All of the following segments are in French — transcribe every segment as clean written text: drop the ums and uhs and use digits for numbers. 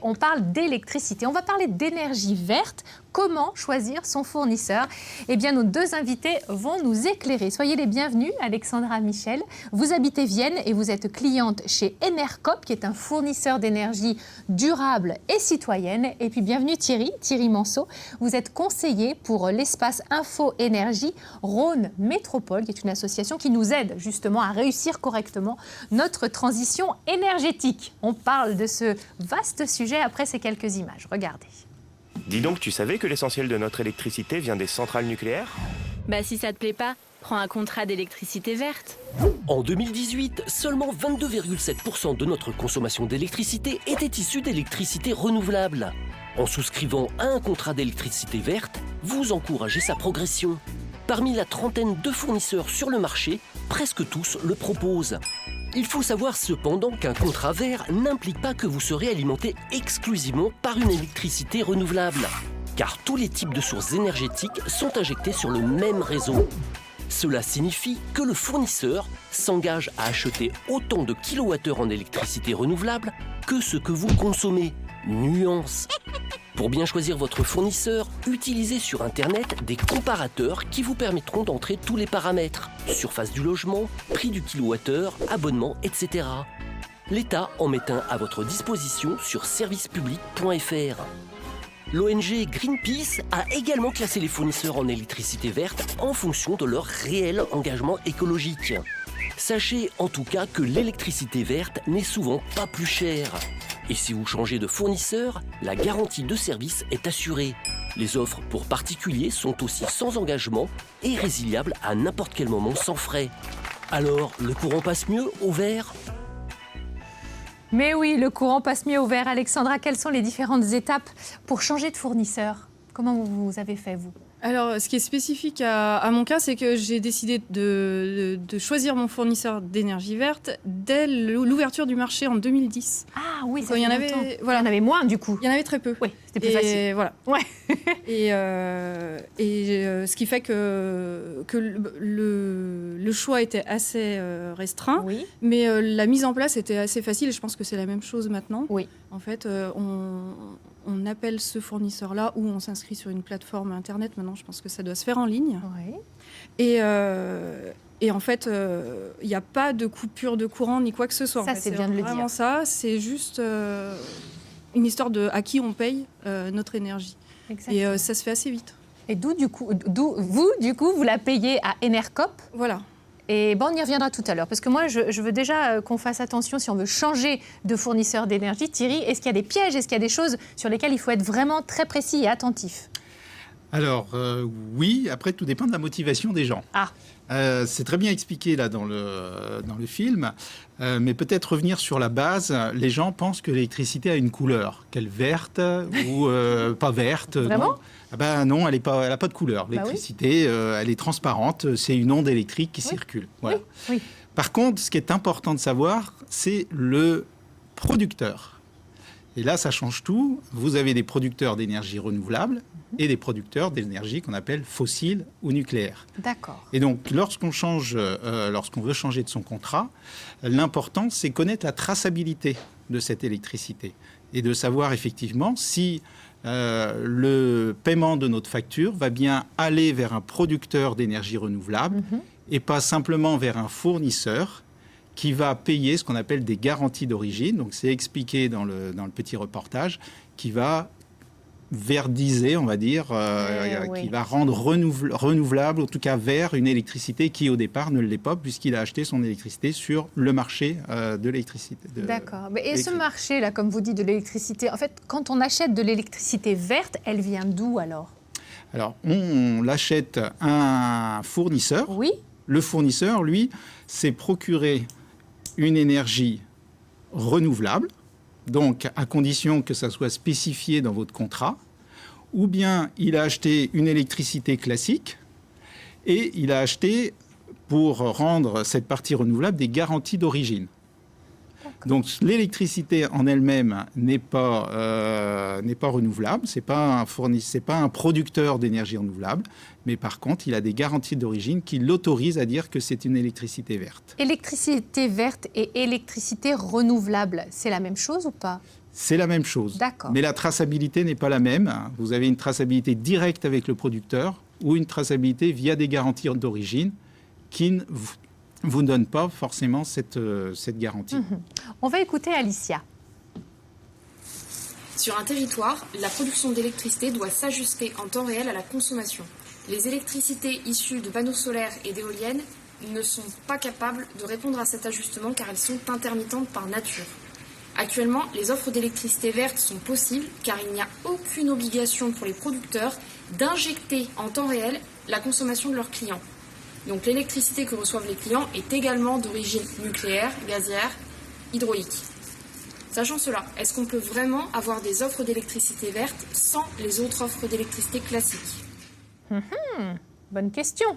On parle d'électricité, on va parler d'énergie verte. Comment choisir son fournisseur? Eh bien, nos deux invités vont nous éclairer. Soyez les bienvenus, Alexandra Michel. Vous habitez Vienne et vous êtes cliente chez Enercop, qui est un fournisseur d'énergie durable et citoyenne. Et puis, bienvenue Thierry Manceau. Vous êtes conseiller pour l'espace Info Énergie Rhône Métropole, qui est une association qui nous aide justement à réussir correctement notre transition énergétique. On parle de ce vaste sujet après ces quelques images. Regardez. Dis donc, tu savais que l'essentiel de notre électricité vient des centrales nucléaires ? Bah si ça te plaît pas, prends un contrat d'électricité verte. En 2018, seulement 22,7% de notre consommation d'électricité était issue d'électricité renouvelable. En souscrivant à un contrat d'électricité verte, vous encouragez sa progression. Parmi la trentaine de fournisseurs sur le marché, presque tous le proposent. Il faut savoir cependant qu'un contrat vert n'implique pas que vous serez alimenté exclusivement par une électricité renouvelable, car tous les types de sources énergétiques sont injectés sur le même réseau. Cela signifie que le fournisseur s'engage à acheter autant de kilowattheures en électricité renouvelable que ce que vous consommez. Nuance. Pour bien choisir votre fournisseur, utilisez sur Internet des comparateurs qui vous permettront d'entrer tous les paramètres. Surface du logement, prix du kilowattheure, abonnement, etc. L'État en met un à votre disposition sur servicepublic.fr. L'ONG Greenpeace a également classé les fournisseurs en électricité verte en fonction de leur réel engagement écologique. Sachez en tout cas que l'électricité verte n'est souvent pas plus chère. Et si vous changez de fournisseur, la garantie de service est assurée. Les offres pour particuliers sont aussi sans engagement et résiliables à n'importe quel moment sans frais. Alors, le courant passe mieux au vert ? Mais oui, le courant passe mieux au vert. Alexandra, quelles sont les différentes étapes pour changer de fournisseur? Comment vous avez fait, vous? Alors, ce qui est spécifique à mon cas, c'est que j'ai décidé de choisir mon fournisseur d'énergie verte dès l'ouverture du marché en 2010. Ah oui, ça il y en fait longtemps. voilà. Il y en avait moins, du coup. Il y en avait très peu. Oui, c'était plus facile. Voilà. Ouais. et ce qui fait que le choix était assez restreint, Oui. mais la mise en place était assez facile. Et je pense que c'est la même chose maintenant. Oui. En fait, on appelle ce fournisseur-là ou on s'inscrit sur une plateforme Internet. Maintenant, je pense que ça doit se faire en ligne. Oui. Et en fait, il n'y a pas de coupure de courant ni quoi que ce soit. Ça, en fait. c'est bien de le dire. Vraiment ça, c'est juste une histoire de à qui on paye notre énergie. Exactement. Et ça se fait assez vite. Et vous, vous la payez à Enercop. Voilà. Et bon, on y reviendra tout à l'heure, parce que moi, je veux déjà qu'on fasse attention si on veut changer de fournisseur d'énergie. Thierry, est-ce qu'il y a des pièges? Est-ce qu'il y a des choses sur lesquelles il faut être vraiment très précis et attentif? Alors, oui, après, tout dépend de la motivation des gens. Ah. C'est très bien expliqué là dans le film, mais peut-être revenir sur la base. Les gens pensent que l'électricité a une couleur, qu'elle est verte ou pas verte. Vraiment? Non. Ah ben non, elle n'a pas de couleur. L'électricité, elle est transparente, c'est une onde électrique qui circule. Voilà. Oui. Par contre, ce qui est important de savoir, c'est le producteur. Et là, ça change tout. Vous avez des producteurs d'énergie renouvelable et des producteurs d'énergie qu'on appelle fossile ou nucléaire. D'accord. Et donc, lorsqu'on veut changer de son contrat, l'important, c'est connaître la traçabilité de cette électricité et de savoir effectivement si le paiement de notre facture va bien aller vers un producteur d'énergie renouvelable et pas simplement vers un fournisseur qui va payer ce qu'on appelle des garanties d'origine. Donc, c'est expliqué dans le petit reportage, qui va verdiser, on va dire, qui va rendre renouvelable, en tout cas vert, une électricité qui, au départ, ne l'est pas, puisqu'il a acheté son électricité sur le marché de l'électricité. D'accord. Et ce marché-là, comme vous dites, de l'électricité, en fait, quand on achète de l'électricité verte, elle vient d'où alors? Alors, on l'achète à un fournisseur. Oui. Le fournisseur, lui, s'est procuré une énergie renouvelable, donc à condition que ça soit spécifié dans votre contrat, ou bien il a acheté une électricité classique et il a acheté, pour rendre cette partie renouvelable, des garanties d'origine. Donc l'électricité en elle-même n'est pas renouvelable, c'est pas un producteur d'énergie renouvelable, mais par contre il a des garanties d'origine qui l'autorisent à dire que c'est une électricité verte. Électricité verte et électricité renouvelable, c'est la même chose ou pas ? C'est la même chose. D'accord. Mais la traçabilité n'est pas la même. Vous avez une traçabilité directe avec le producteur ou une traçabilité via des garanties d'origine qui ne vous donnent pas forcément cette garantie. On va écouter Alicia. Sur un territoire, la production d'électricité doit s'ajuster en temps réel à la consommation. Les électricités issues de panneaux solaires et d'éoliennes ne sont pas capables de répondre à cet ajustement car elles sont intermittentes par nature. Actuellement, les offres d'électricité verte sont possibles car il n'y a aucune obligation pour les producteurs d'injecter en temps réel la consommation de leurs clients. Donc l'électricité que reçoivent les clients est également d'origine nucléaire, gazière, hydraulique. Sachant cela, est-ce qu'on peut vraiment avoir des offres d'électricité verte sans les autres offres d'électricité classiques ? Bonne question.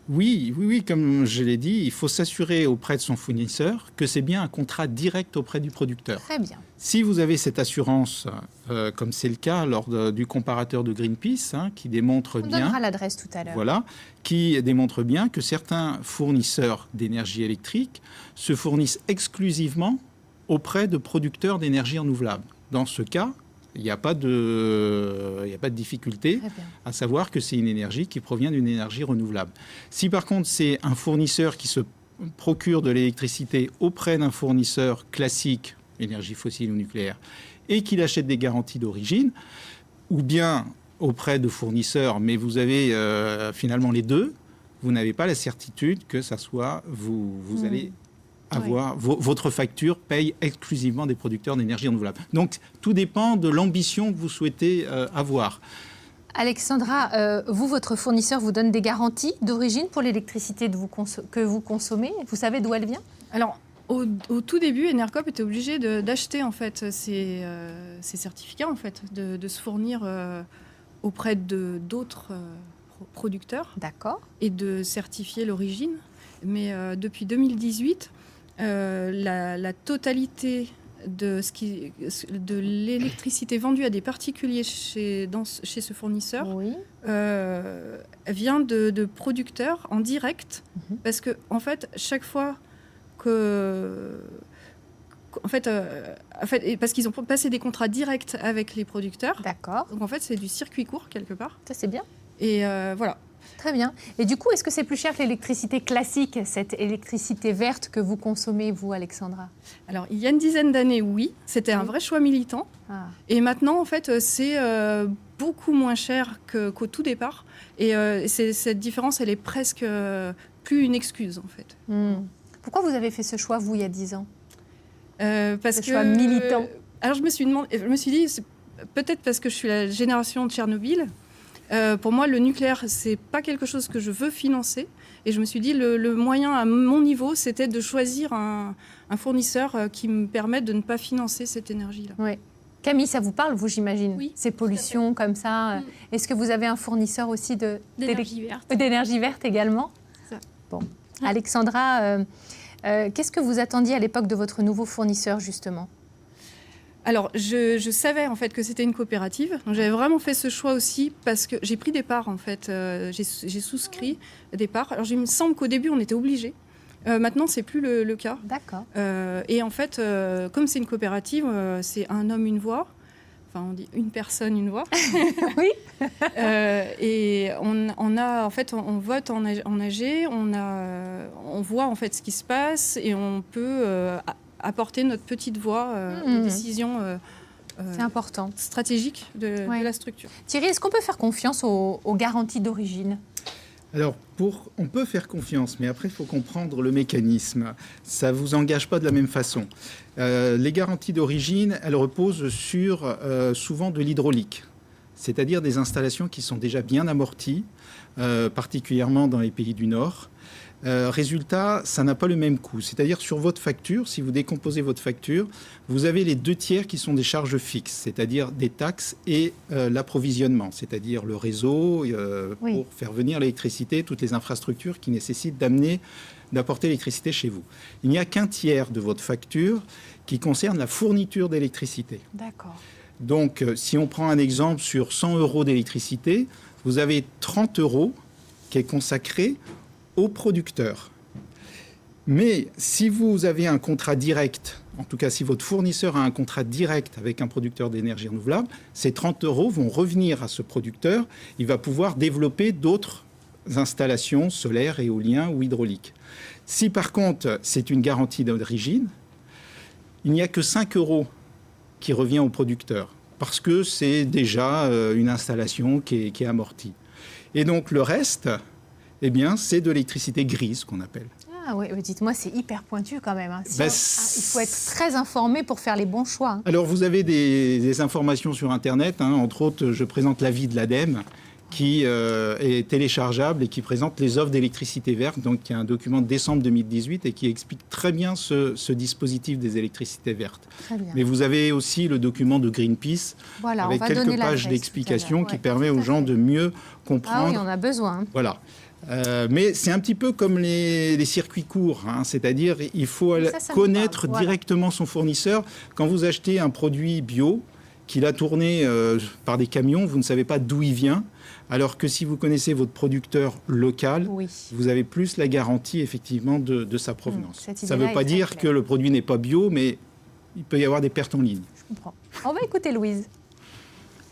Oui, comme je l'ai dit, il faut s'assurer auprès de son fournisseur que c'est bien un contrat direct auprès du producteur. Très bien. Si vous avez cette assurance, comme c'est le cas lors du comparateur de Greenpeace, qui démontre On bien... donnera l'adresse tout à l'heure. Voilà, qui démontre bien que certains fournisseurs d'énergie électrique se fournissent exclusivement auprès de producteurs d'énergie renouvelable. Dans ce cas, il n'y a pas de difficulté à savoir que c'est une énergie qui provient d'une énergie renouvelable. Si par contre c'est un fournisseur qui se procure de l'électricité auprès d'un fournisseur classique, énergie fossile ou nucléaire, et qu'il achète des garanties d'origine, ou bien auprès de fournisseurs, mais vous avez finalement les deux, vous n'avez pas la certitude que ça soit vous allez avoir votre facture paye exclusivement des producteurs d'énergie renouvelable. Donc tout dépend de l'ambition que vous souhaitez avoir. Alexandra, votre fournisseur vous donne des garanties d'origine pour l'électricité que vous consommez. Vous savez d'où elle vient ? Alors, au tout début, Enercop était obligé d'acheter en fait ces certificats en fait, de se fournir auprès d'autres producteurs. D'accord. Et de certifier l'origine. Mais depuis 2018, la totalité de l'électricité vendue à des particuliers chez ce fournisseur vient de producteurs en direct, parce que en fait chaque fois parce qu'ils ont passé des contrats directs avec les producteurs. D'accord. Donc en fait c'est du circuit court quelque part. Ça c'est bien. Et voilà. Très bien. Et du coup, est-ce que c'est plus cher que l'électricité classique, cette électricité verte que vous consommez, vous, Alexandra ? Alors, il y a une dizaine d'années, oui. C'était un vrai choix militant. Ah. Et maintenant, en fait, c'est beaucoup moins cher qu'au tout départ. Et cette différence, elle est presque plus une excuse, en fait. Pourquoi vous avez fait ce choix, vous, il y a 10 ans ? Parce ce que choix militant. Alors, je me suis dit, c'est peut-être parce que je suis la génération de Tchernobyl. Pour moi, le nucléaire, c'est pas quelque chose que je veux financer. Et je me suis dit, le moyen à mon niveau, c'était de choisir un fournisseur qui me permette de ne pas financer cette énergie-là. Oui. Camille, ça vous parle, vous, j'imagine ? Oui. Ces pollutions comme ça. Est-ce que vous avez un fournisseur aussi d'énergie verte. D'énergie verte également ? Ça. Bon. Alexandra, qu'est-ce que vous attendiez à l'époque de votre nouveau fournisseur, justement ? Alors, je savais en fait que c'était une coopérative. Donc, j'avais vraiment fait ce choix aussi parce que j'ai pris des parts en fait. J'ai souscrit des parts. Alors, il me semble qu'au début, on était obligés. Maintenant, c'est plus le cas. D'accord. Et en fait, comme c'est une coopérative, c'est un homme, une voix. Enfin, on dit une personne, une voix. Oui. Et on vote en AG. On voit en fait ce qui se passe et on peut apporter notre petite voix aux décisions c'est important. stratégiques de la structure. Thierry, est-ce qu'on peut faire confiance aux garanties d'origine ? Alors, on peut faire confiance, mais après, il faut comprendre le mécanisme. Ça ne vous engage pas de la même façon. Les garanties d'origine, elles reposent sur souvent de l'hydraulique, c'est-à-dire des installations qui sont déjà bien amorties, particulièrement dans les pays du Nord. Résultat, ça n'a pas le même coût. C'est-à-dire sur votre facture, si vous décomposez votre facture, vous avez les 2 tiers qui sont des charges fixes, c'est-à-dire des taxes et l'approvisionnement, c'est-à-dire le réseau pour faire venir l'électricité, toutes les infrastructures qui nécessitent d'apporter l'électricité chez vous. Il n'y a qu'un tiers de votre facture qui concerne la fourniture d'électricité. D'accord. Donc, si on prend un exemple sur 100 € d'électricité, vous avez 30 € qui est consacré aux producteurs. Mais si vous avez un contrat direct, en tout cas si votre fournisseur a un contrat direct avec un producteur d'énergie renouvelable, ces 30 € vont revenir à ce producteur. Il va pouvoir développer d'autres installations solaires, éoliennes ou hydrauliques. Si par contre c'est une garantie d'origine, il n'y a que 5 € qui revient au producteur, parce que c'est déjà une installation qui est amortie. Et donc le reste, eh bien, c'est de l'électricité grise qu'on appelle. Ah oui, dites-moi, c'est hyper pointu quand même. Hein. Ben, il faut être très informé pour faire les bons choix. Hein. Alors, vous avez des informations sur Internet. Hein. Entre autres, je présente l'avis de l'ADEME qui est téléchargeable et qui présente les offres d'électricité verte. Donc, il y a un document de décembre 2018 et qui explique très bien ce dispositif des électricités vertes. Très bien. Mais vous avez aussi le document de Greenpeace Voilà, avec quelques pages d'explications qui permet aux gens de mieux comprendre. Ah oui, on a besoin. Hein. Voilà. Mais c'est un petit peu comme les circuits courts, hein, c'est-à-dire il faut connaître directement son fournisseur. Quand vous achetez un produit bio qu'il a tourné par des camions, vous ne savez pas d'où il vient, alors que si vous connaissez votre producteur local, vous avez plus la garantie effectivement de sa provenance. Ça ne veut pas dire que le produit n'est pas bio, mais il peut y avoir des pertes en ligne. Je comprends. On va écouter Louise.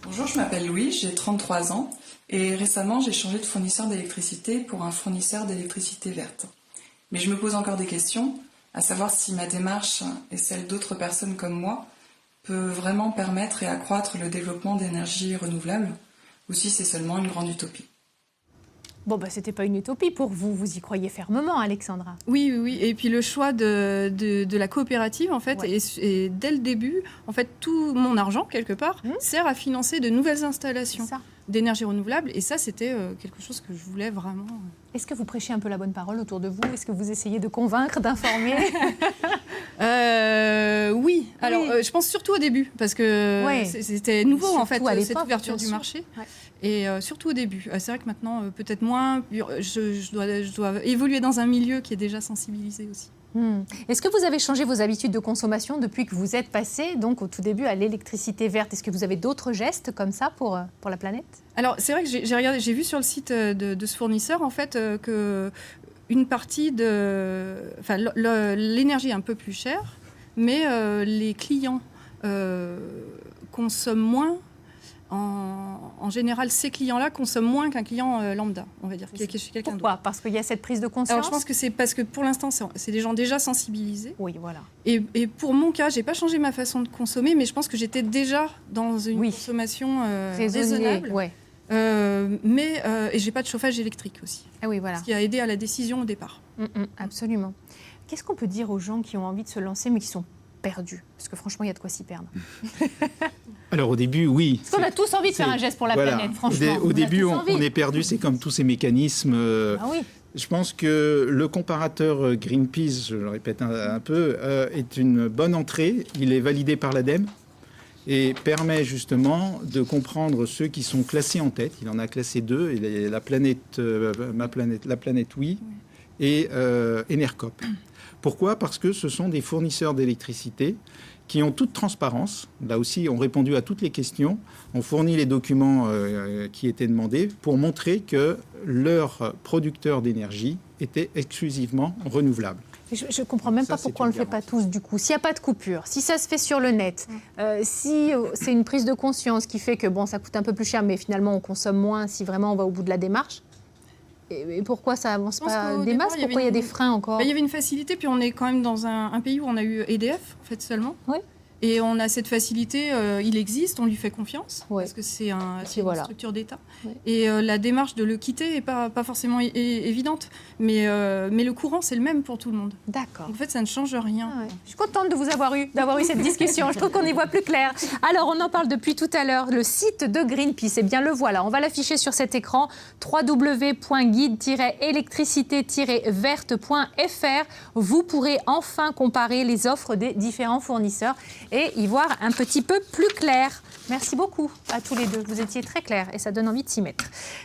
Bonjour, je m'appelle Louise, j'ai 33 ans. Et récemment, j'ai changé de fournisseur d'électricité pour un fournisseur d'électricité verte. Mais je me pose encore des questions, à savoir si ma démarche et celle d'autres personnes comme moi peut vraiment permettre et accroître le développement d'énergies renouvelables, ou si c'est seulement une grande utopie. Bon, c'était pas une utopie pour vous, vous y croyez fermement, Alexandra. Oui. Et puis le choix de la coopérative, en fait, et dès le début, en fait, tout mon argent, quelque part, sert à financer de nouvelles installations d'énergie renouvelable. Et ça, c'était quelque chose que je voulais vraiment. Est-ce que vous prêchez un peu la bonne parole autour de vous? Est-ce que vous essayez de convaincre, d'informer? Oui. Alors, je pense surtout au début, parce que c'était nouveau, surtout en fait, cette ouverture du marché. Ouais. Et surtout au début. C'est vrai que maintenant, peut-être moins. Je dois évoluer dans un milieu qui est déjà sensibilisé aussi. Est-ce que vous avez changé vos habitudes de consommation depuis que vous êtes passé, donc au tout début, à l'électricité verte? Est-ce que vous avez d'autres gestes comme ça pour la planète? Alors, c'est vrai que j'ai vu sur le site de ce fournisseur, en fait, que une partie de... Enfin, l'énergie est un peu plus chère, mais les clients consomment moins. En général, ces clients-là consomment moins qu'un client lambda, on va dire, qui est chez quelqu'un d'autre. Pourquoi? Parce qu'il y a cette prise de conscience? Alors, je pense que c'est parce que pour l'instant, c'est des gens déjà sensibilisés. Oui, voilà. Et pour mon cas, je n'ai pas changé ma façon de consommer, mais je pense que j'étais déjà dans une consommation raisonnable. Ouais. Et je n'ai pas de chauffage électrique aussi. Ah oui, voilà. Ce qui a aidé à la décision au départ. Absolument. Qu'est-ce qu'on peut dire aux gens qui ont envie de se lancer, mais qui sont perdus? Parce que franchement, il y a de quoi s'y perdre. Alors au début, oui. Parce qu'on a tous envie de faire un geste pour la planète, franchement. Au début, on est perdu, c'est comme tous ces mécanismes. Je pense que le comparateur Greenpeace, je le répète un peu, est une bonne entrée. Il est validé par l'ADEME et permet justement de comprendre ceux qui sont classés en tête. Il en a classé 2, la planète Oui et Enercop. Pourquoi? Parce que ce sont des fournisseurs d'électricité qui ont toute transparence. Là aussi, ont répondu à toutes les questions, ont fourni les documents qui étaient demandés pour montrer que leur producteur d'énergie était exclusivement renouvelable. Je ne comprends même pas pourquoi on ne le fait pas tous, du coup. S'il n'y a pas de coupure, si ça se fait sur le net, si c'est une prise de conscience qui fait que ça coûte un peu plus cher, mais finalement on consomme moins si vraiment on va au bout de la démarche. Et pourquoi ça avance pas des masses? Pourquoi il y a des freins encore? Il y avait une facilité, puis on est quand même dans un pays où on a eu EDF, en fait, seulement. Oui. Et on a cette facilité, il existe, on lui fait confiance, parce que c'est une structure d'État. Oui. Et la démarche de le quitter n'est pas forcément évidente, mais le courant, c'est le même pour tout le monde. D'accord. En fait, ça ne change rien. Ah ouais. Je suis contente de vous d'avoir eu cette discussion. Je trouve qu'on y voit plus clair. Alors, on en parle depuis tout à l'heure. Le site de Greenpeace, eh bien, le voilà. On va l'afficher sur cet écran, www.guide-électricité-verte.fr. Vous pourrez enfin comparer les offres des différents fournisseurs et y voir un petit peu plus clair. Merci beaucoup à tous les deux. Vous étiez très clairs et ça donne envie de s'y mettre.